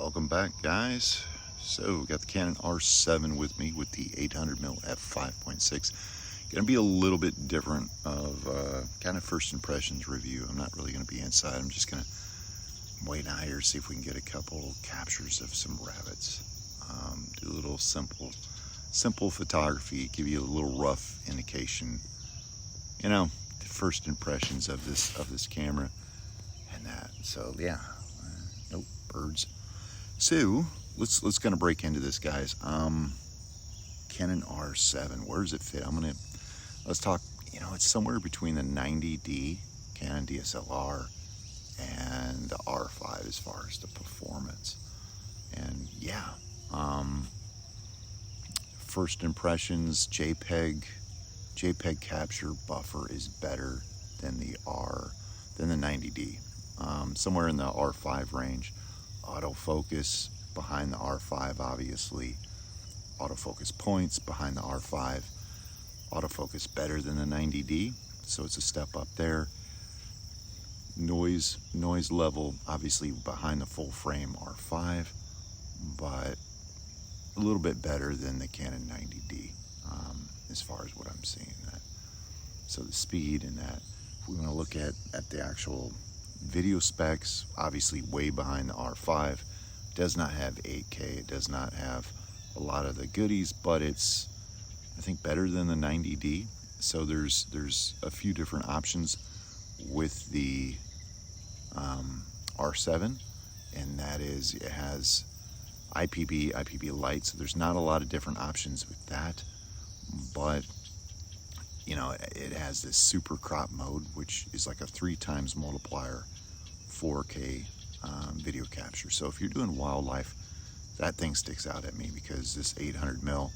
Welcome back, guys. So got the Canon R7 with me with the 800mm f5.6. Gonna be a little bit different of kind of first impressions review. I'm not really gonna be inside. I'm just gonna wait out here, see if we can get a couple captures of some rabbits. Do a little simple photography, give you a little rough indication, you know, the first impressions of this camera and that. So yeah, nope, birds. So let's kind of break into this, guys. Canon R7, where does it fit? Let's talk, you know, it's somewhere between the 90D Canon DSLR and the R5 as far as the performance. And yeah, first impressions, JPEG capture buffer is better than the 90D. Somewhere in the R5 range. Autofocus behind the R5, obviously. Autofocus points behind the R5. Autofocus better than the 90D, so it's a step up there. Noise level, obviously behind the full frame R5, but a little bit better than the Canon 90D as far as what I'm seeing. That. So the speed and that. If we want to look at the actual video specs, obviously way behind the R5. Does not have 8K. It does not have a lot of the goodies, but it's, I think, better than the 90D. So there's a few different options with the R7, and that is it has IPB light, so there's not a lot of different options with that, but you know, it has this super crop mode, which is like a 3 times multiplier 4K video capture. So if you're doing wildlife, that thing sticks out at me, because this 800mm,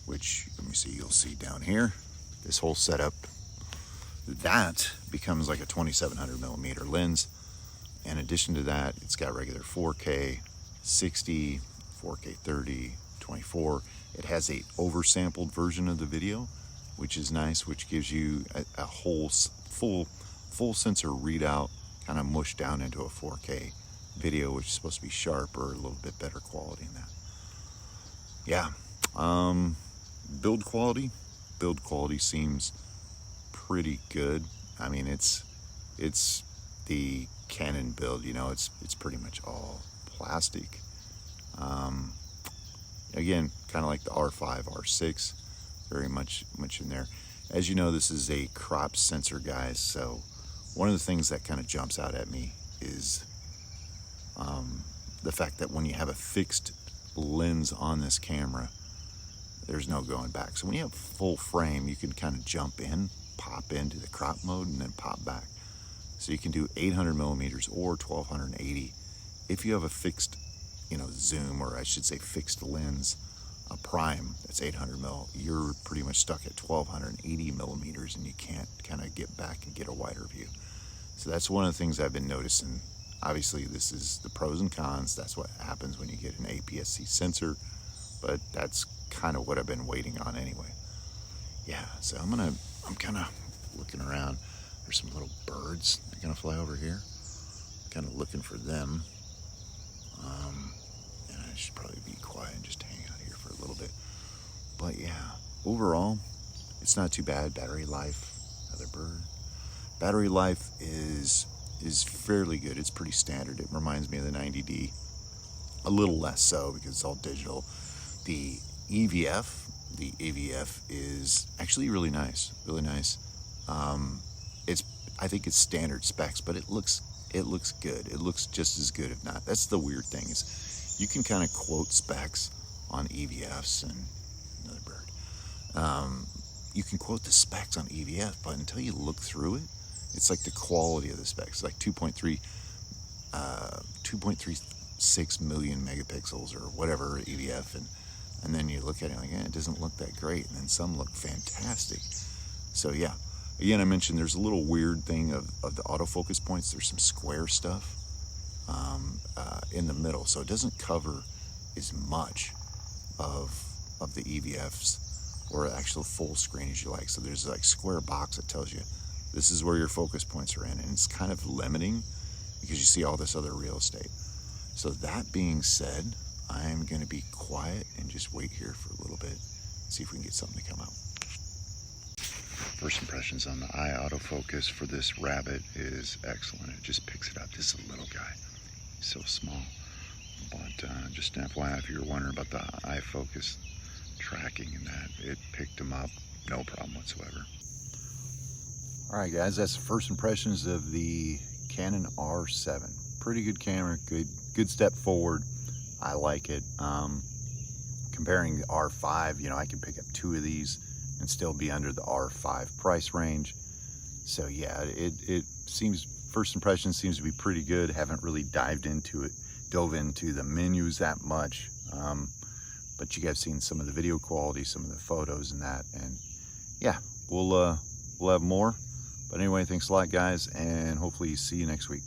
which, let me see, you'll see down here, this whole setup, that becomes like a 2700mm lens. In addition to that, it's got regular 4K 60, 4K 30, 24. It has a oversampled version of the video, which is nice, which gives you a whole full sensor readout, kind of mushed down into a 4K video, which is supposed to be sharper, a little bit better quality than that. Yeah, build quality seems pretty good. I mean, it's the Canon build, you know, it's pretty much all plastic. Again, kind of like the R5, R6, very much in there. As you know, this is a crop sensor, guys, so one of the things that kind of jumps out at me is the fact that when you have a fixed lens on this camera, there's no going back. So when you have full frame, you can kind of jump in, pop into the crop mode, and then pop back. So you can do 800mm or 1280 if you have a fixed, you know, zoom, or I should say fixed lens, a prime that's 800mm. You're pretty much stuck at 1280mm, and you can't kind of get back and get a wider view. So that's one of the things I've been noticing. Obviously, this is the pros and cons. That's what happens when you get an APS-C sensor, but that's kind of what I've been waiting on anyway. Yeah, so I'm kind of looking around. There's some little birds. They're gonna fly over here. Kind of looking for them. And I should probably be quiet and just hang out here for a little bit. But yeah, overall, it's not too bad. Battery life, another bird. Battery life is fairly good. It's pretty standard. It reminds me of the 90D. A little less so because it's all digital. The AVF is actually really nice. Really nice. I think it's standard specs, but it looks good. It looks just as good, if not. That's the weird thing, is you can kind of quote specs on EVFs, and another bird. You can quote the specs on EVF, but until you look through it, it's like the quality of the specs, like 2.36 million megapixels or whatever EVF, and then you look at it like, it doesn't look that great, and then some look fantastic. So yeah. Again, I mentioned there's a little weird thing of the autofocus points. There's some square stuff in the middle, so it doesn't cover as much of the EVFs or actual full screen as you like. So there's like square box that tells you this is where your focus points are in, and it's kind of limiting because you see all this other real estate. So that being said, I'm going to be quiet and just wait here for a little bit, see if we can get something to come out. First impressions on the eye autofocus for this rabbit is excellent. It just picks it up. This is a little guy. He's so small. But just an FYI, if you're wondering about the eye focus tracking and that, it picked him up, no problem whatsoever. All right, guys, that's the first impressions of the Canon R7. Pretty good camera, good step forward. I like it. Comparing the R5, you know, I can pick up 2 of these and still be under the R5 price range. So yeah, it seems, first impression seems to be pretty good. Haven't really dove into the menus that much, but you guys seen some of the video quality, some of the photos and that, and yeah, we'll have more. But anyway, thanks a lot, guys, and hopefully see you next week.